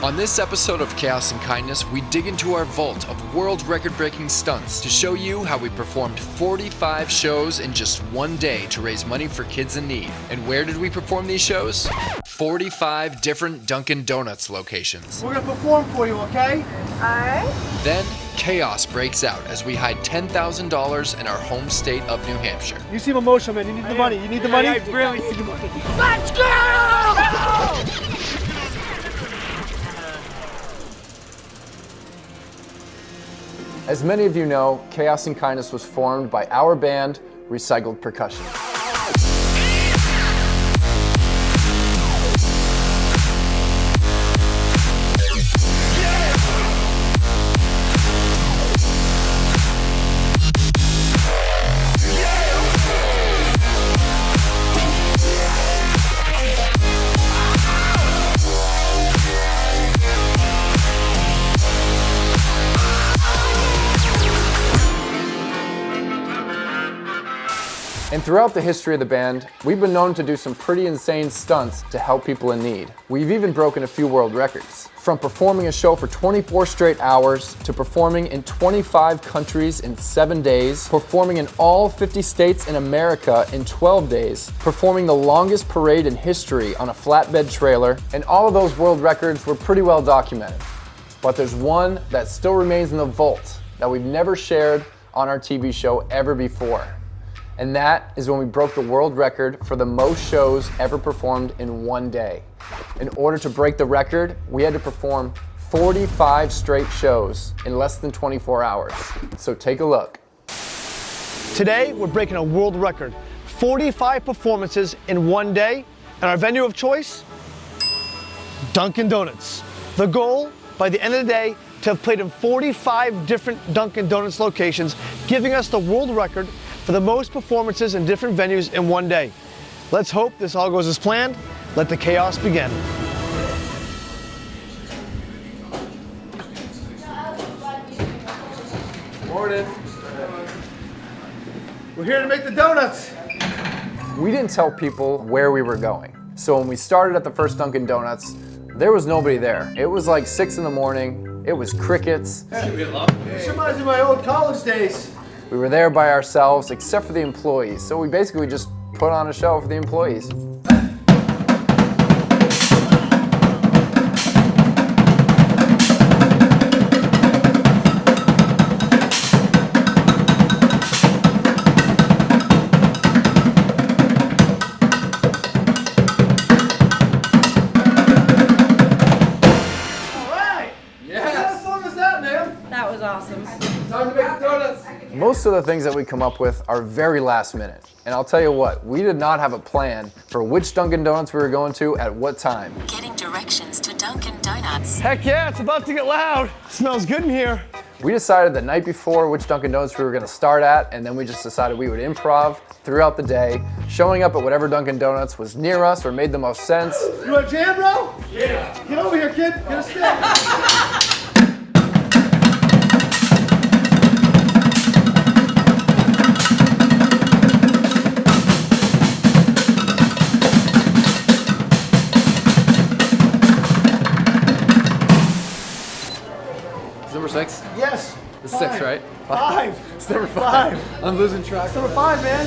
On this episode of Chaos and Kindness, we dig into our vault of world record-breaking stunts to show you how we performed 45 shows in just one day to raise money for kids in need. And where did we perform these shows? 45 different Dunkin Donuts locations. We're gonna perform for you, okay? Alright. Then, chaos breaks out as we hide $10,000 in our home state of New Hampshire. You seem emotional, man. You need the money. You need the money? I really need the money. Let's go! As many of you know, Chaos and Kindness was formed by our band, Recycled Percussion. And throughout the history of the band, we've been known to do some pretty insane stunts to help people in need. We've even broken a few world records. From performing a show for 24 straight hours, to performing in 25 countries in 7 days, performing in all 50 states in America in 12 days, performing the longest parade in history on a flatbed trailer, and all of those world records were pretty well documented. But there's one that still remains in the vault that we've never shared on our TV show ever before. And that is when we broke the world record for the most shows ever performed in one day. In order to break the record, we had to perform 45 straight shows in less than 24 hours. So take a look. Today, we're breaking a world record. 45 performances in one day. And our venue of choice? Dunkin Donuts. The goal, by the end of the day, to have played in 45 different Dunkin Donuts locations, giving us the world record for the most performances in different venues in one day. Let's hope this all goes as planned. Let the chaos begin. Morning. We're here to make the donuts. We didn't tell people where we were going. So when we started at the first Dunkin Donuts, there was nobody there. It was like 6 in the morning. It was crickets. This reminds me of my old college days. We were there by ourselves, except for the employees. So we basically just put on a show for the employees. All right. Yes. How fun was that, man? That was awesome. Time to make the donuts. Most of the things that we come up with are very last minute. And I'll tell you what, we did not have a plan for which Dunkin Donuts we were going to at what time. Getting directions to Dunkin Donuts. Heck yeah, it's about to get loud. It smells good in here. We decided the night before which Dunkin Donuts we were going to start at, and then we just decided we would improv throughout the day, showing up at whatever Dunkin Donuts was near us or made the most sense. You want a jam, bro? Yeah. Get over here, kid. Get a stick. Number 6? Yes. It's 6, right? 5. It's number 5. I'm losing track. It's number 5, man.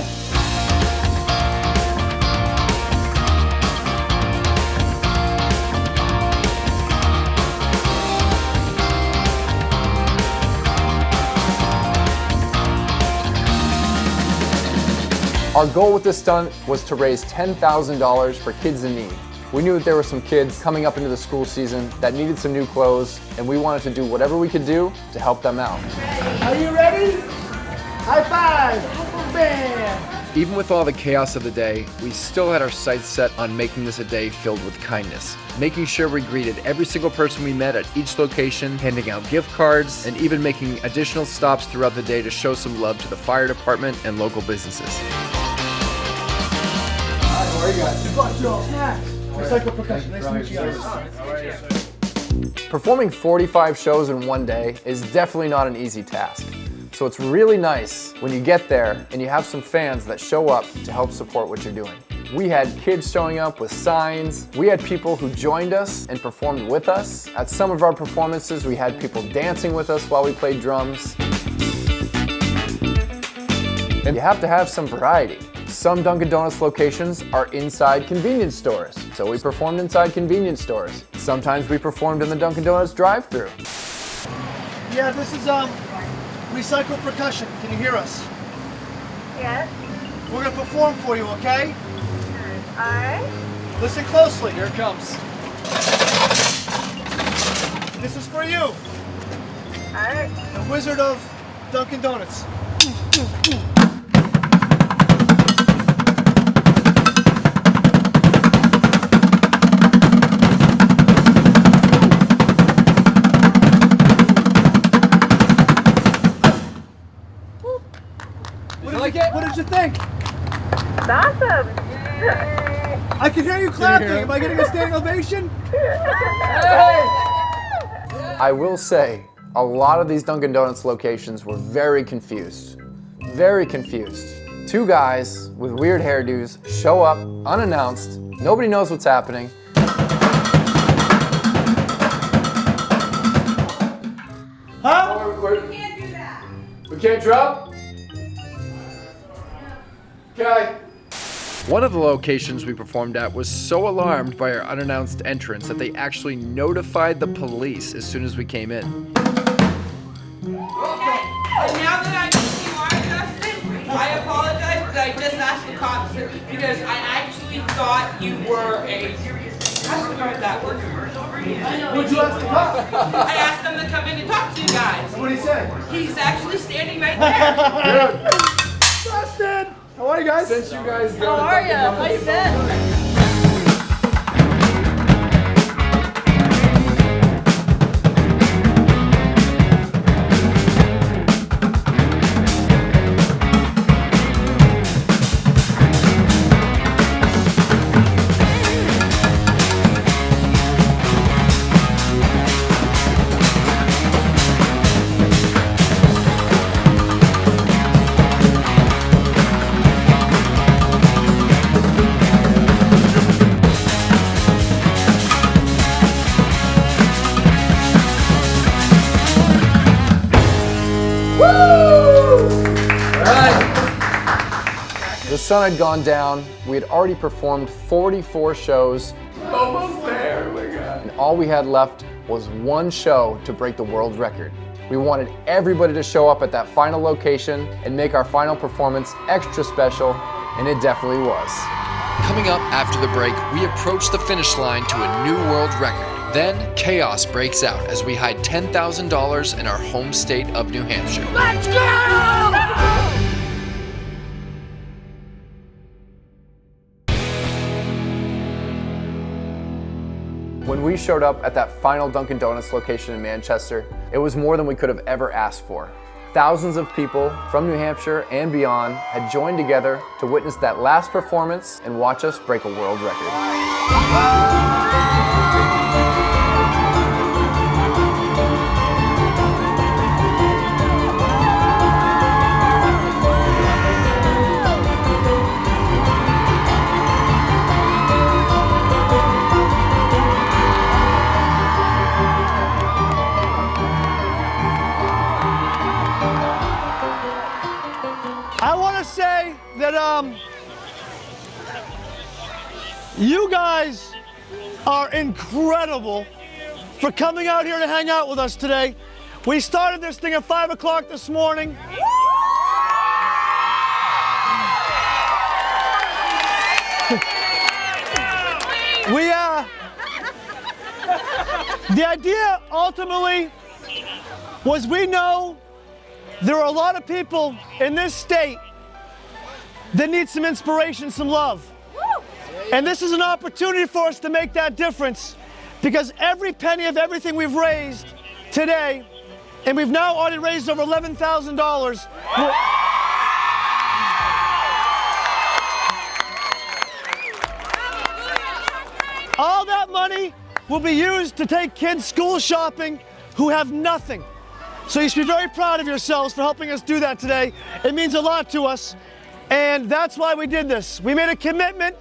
Our goal with this stunt was to raise $10,000 for kids in need. We knew that there were some kids coming up into the school season that needed some new clothes, and we wanted to do whatever we could do to help them out. Are you ready? High five! Bam! Even with all the chaos of the day, we still had our sights set on making this a day filled with kindness, making sure we greeted every single person we met at each location, handing out gift cards, and even making additional stops throughout the day to show some love to the fire department and local businesses. How are you guys? We brought you all snacks. Recycled Percussion. Nice to meet you guys. Performing 45 shows in one day is definitely not an easy task. So it's really nice when you get there and you have some fans that show up to help support what you're doing. We had kids showing up with signs. We had people who joined us and performed with us. At some of our performances, we had people dancing with us while we played drums. And you have to have some variety. Some Dunkin' Donuts locations are inside convenience stores, so we performed inside convenience stores. Sometimes we performed in the Dunkin' Donuts drive-thru. Yeah, this is recycled percussion. Can you hear us? Yes. We're gonna perform for you, okay? Alright. Listen closely. Here it comes. This is for you, Alright. the Wizard of Dunkin' Donuts. What did you think? It's awesome. I can hear you clapping. Am I getting a standing ovation? I will say, a lot of these Dunkin' Donuts locations were very confused. Very confused. Two guys with weird hairdos show up unannounced. Nobody knows what's happening. Huh? We can't do that. We can't drop? Okay. One of the locations we performed at was so alarmed by our unannounced entrance that they actually notified the police as soon as we came in. Okay, and now that I see you are Justin, I apologize, but I just asked the cops because I actually thought you were a customer that worked for us. What'd you ask the cop? I asked them to come in and talk to you guys. What did he say? He's actually standing right there. Justin! How are you guys? Since you guys How are you? How you been? The sun had gone down. We had already performed 44 shows. Almost there, oh my God. And all we had left was one show to break the world record. We wanted everybody to show up at that final location and make our final performance extra special, and it definitely was. Coming up after the break, we approach the finish line to a new world record. Then, chaos breaks out as we hide $10,000 in our home state of New Hampshire. Let's go! When we showed up at that final Dunkin' Donuts location in Manchester, it was more than we could have ever asked for. Thousands of people from New Hampshire and beyond had joined together to witness that last performance and watch us break a world record. I want to say that you guys are incredible for coming out here to hang out with us today. We started this thing at 5 o'clock this morning. The idea ultimately was we know there are a lot of people in this state that need some inspiration, some love. And this is an opportunity for us to make that difference, because every penny of everything we've raised today, and we've now already raised over $11,000. All that money will be used to take kids school shopping who have nothing. So you should be very proud of yourselves for helping us do that today. It means a lot to us, and that's why we did this. We made a commitment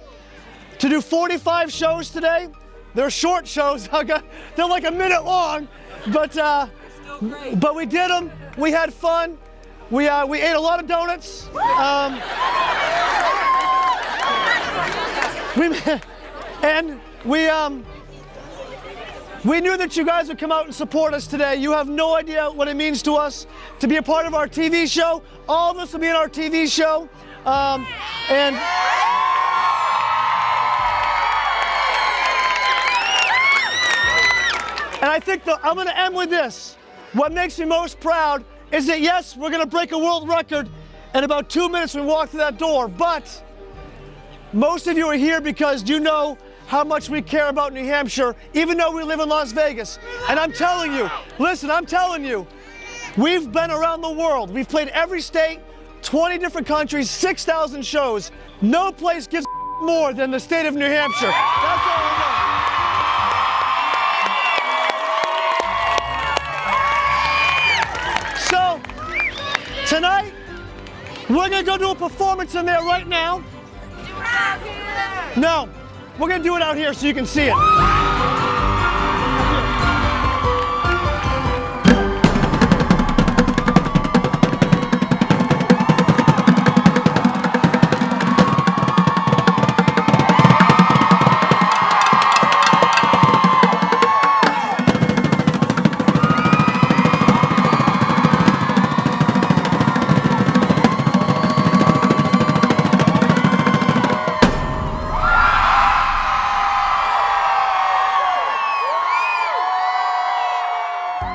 to do 45 shows today. They're short shows. They're like a minute long, but we did them. We had fun. We ate a lot of donuts. We knew that you guys would come out and support us today. You have no idea what it means to us to be a part of our TV show. All of us will be in our TV show. And I think I'm going to end with this. What makes me most proud is that, yes, we're going to break a world record in about 2 minutes when we walk through that door, but most of you are here because you know how much we care about New Hampshire, even though we live in Las Vegas. And I'm telling you, listen, I'm telling you, we've been around the world. We've played every state, 20 different countries, 6,000 shows. No place gives more than the state of New Hampshire. That's all I know. So, tonight, we're gonna go do a performance in there right now. No, we're gonna do it out here so you can see it.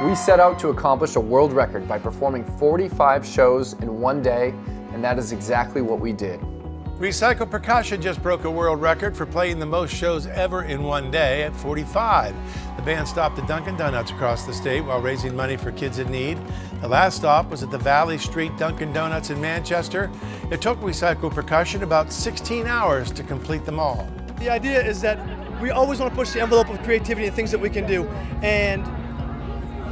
We set out to accomplish a world record by performing 45 shows in one day, and that is exactly what we did. Recycle Percussion just broke a world record for playing the most shows ever in one day at 45. The band stopped at Dunkin Donuts across the state while raising money for kids in need. The last stop was at the Valley Street Dunkin Donuts in Manchester. It took Recycle Percussion about 16 hours to complete them all. The idea is that we always want to push the envelope of creativity and things that we can do, and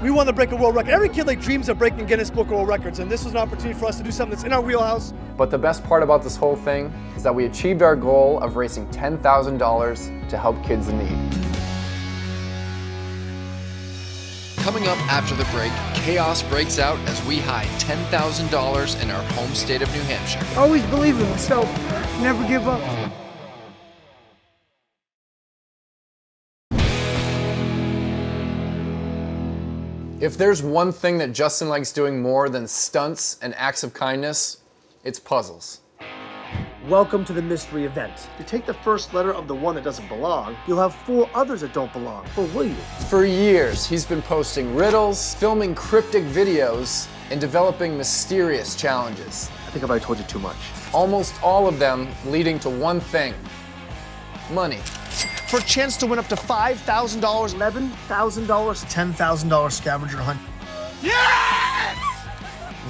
we want to break a world record. Every kid dreams of breaking Guinness Book of World Records, and this was an opportunity for us to do something that's in our wheelhouse. But the best part about this whole thing is that we achieved our goal of raising $10,000 to help kids in need. Coming up after the break, chaos breaks out as we hide $10,000 in our home state of New Hampshire. Always believe in myself. Never give up. If there's one thing that Justin likes doing more than stunts and acts of kindness, it's puzzles. Welcome to the mystery event. If you take the first letter of the one that doesn't belong, you'll have 4 others that don't belong. Or will you? For years, he's been posting riddles, filming cryptic videos, and developing mysterious challenges. I think I've already told you too much. Almost all of them leading to one thing: money. For a chance to win up to $5,000, $11,000, $10,000 scavenger hunt. Yes!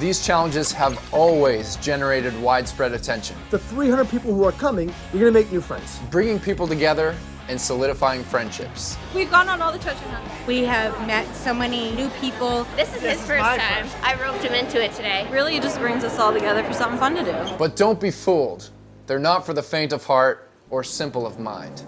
These challenges have always generated widespread attention, The 300 people who are coming, you're gonna make new friends. bringing people together and solidifying friendships. We've gone on all the treasure hunts. We have met so many new people. This is his first time. I roped him into it today. Really, it just brings us all together for something fun to do. But don't be fooled. They're not for the faint of heart or simple of mind.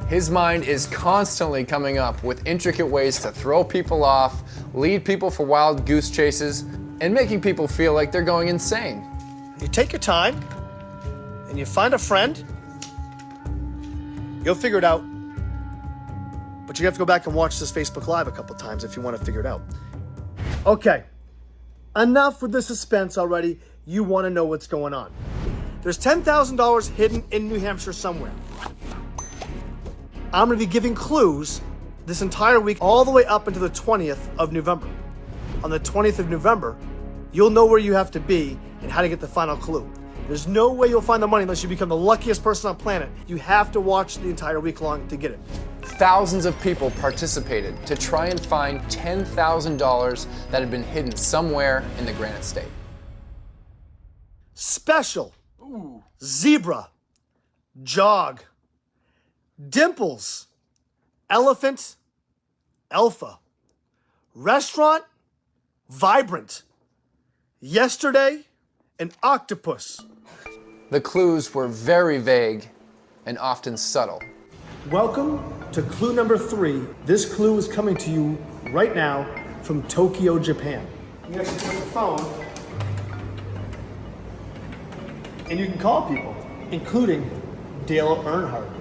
His mind is constantly coming up with intricate ways to throw people off, lead people for wild goose chases, and making people feel like they're going insane. You take your time, and you find a friend, you'll figure it out. But you have to go back and watch this Facebook Live a couple times if you want to figure it out. Okay, enough with the suspense already. You want to know what's going on. There's $10,000 hidden in New Hampshire somewhere. I'm going to be giving clues this entire week all the way up until the 20th of November. On the 20th of November, you'll know where you have to be and how to get the final clue. There's no way you'll find the money unless you become the luckiest person on planet. You have to watch the entire week long to get it. Thousands of people participated to try and find $10,000 that had been hidden somewhere in the Granite State. Special, zebra, jog, dimples, elephant, alpha, restaurant, vibrant, yesterday, an octopus. The clues were very vague and often subtle. Welcome to clue number 3. This clue is coming to you right now from Tokyo, Japan. You actually put the phone, and you can call people, including Dale Earnhardt.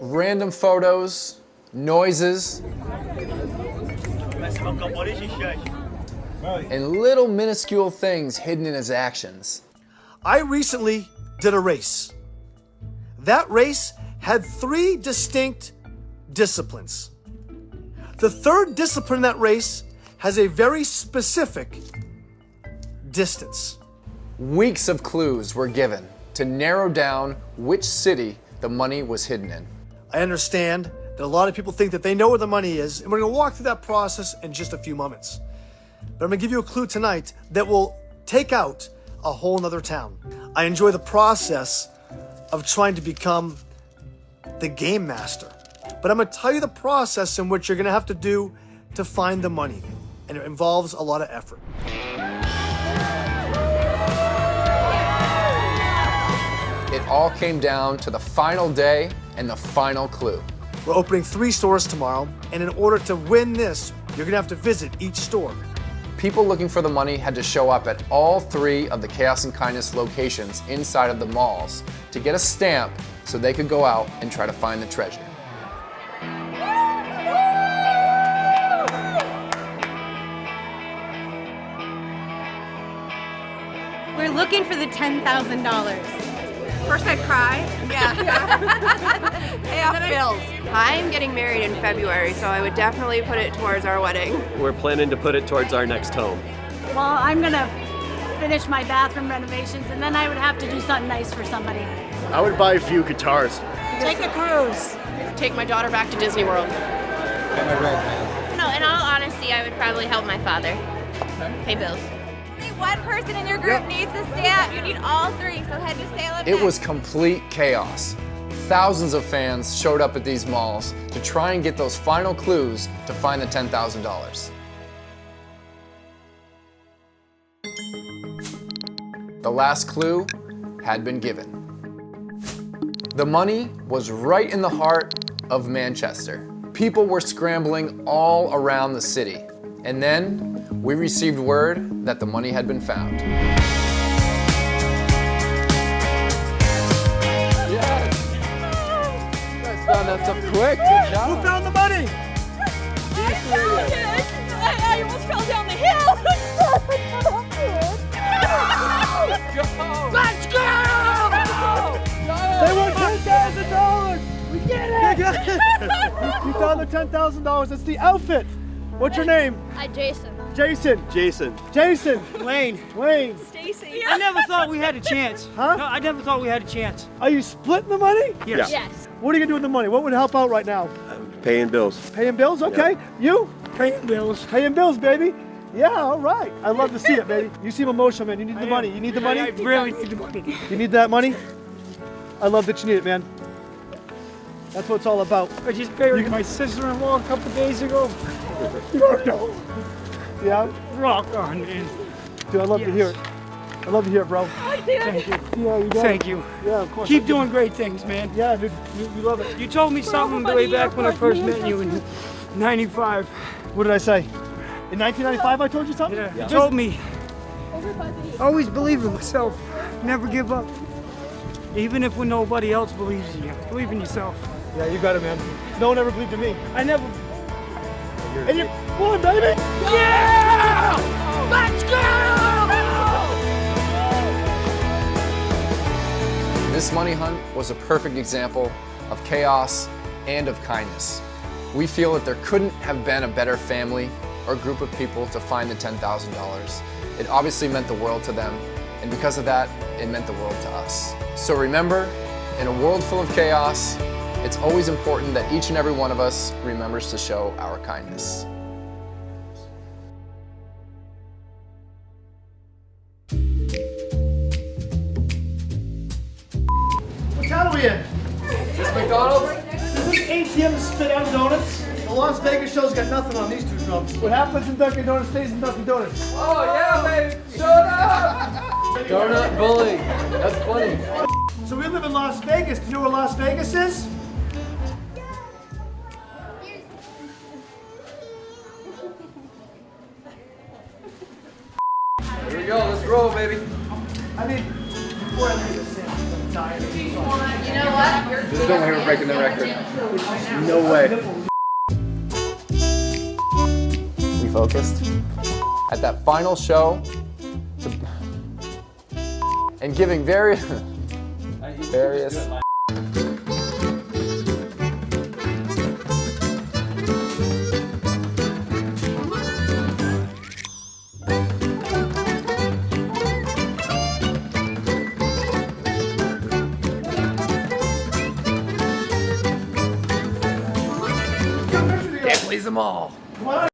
Random photos, noises, and little minuscule things hidden in his actions. I recently did a race. That race had 3 distinct disciplines. The third discipline in that race has a very specific distance. Weeks of clues were given to narrow down which city the money was hidden in. I understand that a lot of people think that they know where the money is, and we're gonna walk through that process in just a few moments. But I'm gonna give you a clue tonight that will take out a whole nother town. I enjoy the process of trying to become the game master. But I'm gonna tell you the process in which you're gonna have to do to find the money. And it involves a lot of effort. It all came down to the final day and the final clue. We're opening 3 stores tomorrow, and in order to win this, you're gonna have to visit each store. People looking for the money had to show up at all 3 of the Chaos and Kindness locations inside of the malls to get a stamp so they could go out and try to find the treasure. We're looking for the $10,000. First I'd cry. Yeah. Pay off bills. I'm getting married in February, so I would definitely put it towards our wedding. We're planning to put it towards our next home. Well, I'm gonna finish my bathroom renovations, and then I would have to do something nice for somebody. I would buy a few guitars. Take a cruise. Take my daughter back to Disney World. No, in all honesty, I would probably help my father pay bills. Only one person in your group needs a stamp. You need all 3, so head to Salem. It was complete chaos. Thousands of fans showed up at these malls to try and get those final clues to find the $10,000. The last clue had been given. The money was right in the heart of Manchester. People were scrambling all around the city. And then we received word that the money had been found. Yes! You guys found that stuff quick. Good job. Who found the money? I almost fell down the hill. Let's go! They won $10,000! We did it! You found the $10,000. It's the outfit. What's your name? Jason. Jason. Jason. Jason. Wayne. Wayne. Stacy. I never thought we had a chance. Huh? No, I never thought we had a chance. Are you splitting the money? Yes. Yes. What are you gonna do with the money? What would help out right now? Paying bills. Paying bills? Okay. You? Paying bills. Paying bills, baby. Yeah, all right. I love to see it, baby. You seem emotional, man. You need the money. You need the money? I really need the money. You need that money? I love that you need it, man. That's what it's all about. I just buried my sister-in-law a couple days ago. You don't know. Yeah? Rock on, man. Dude, I love to hear it. I love to hear it, bro. Thank you. Yeah, you got Thank it. you. Yeah, of course. Keep doing great things, man. Yeah, dude. You love it. You told me something way back when I first met you in '95. What did I say? In 1995 I told you something? Yeah. You told me. Always believe in myself. Never give up. Even if when nobody else believes in you. Believe in yourself. Yeah, you got it, man. No one ever believed in me. I never. And you won, baby! Yeah! Let's go! This money hunt was a perfect example of chaos and of kindness. We feel that there couldn't have been a better family or group of people to find the $10,000. It obviously meant the world to them, and because of that, it meant the world to us. So remember, in a world full of chaos, it's always important that each and every one of us remembers to show our kindness. What town are we in? Is this McDonald's? Is this ATM spit out donuts? The Las Vegas show's got nothing on these two drums. What happens in Dunkin' Donuts stays in Dunkin' Donuts. Oh yeah, baby! Shut up! Donut bully. That's funny. So we live in Las Vegas. Do you know where Las Vegas is? Here we go. Let's roll, baby. I mean, before I leave this in, I'm dying. You know what? This is the one we're breaking the record. No way. We focused. At that final show, and giving various. Can't please them all. Come on.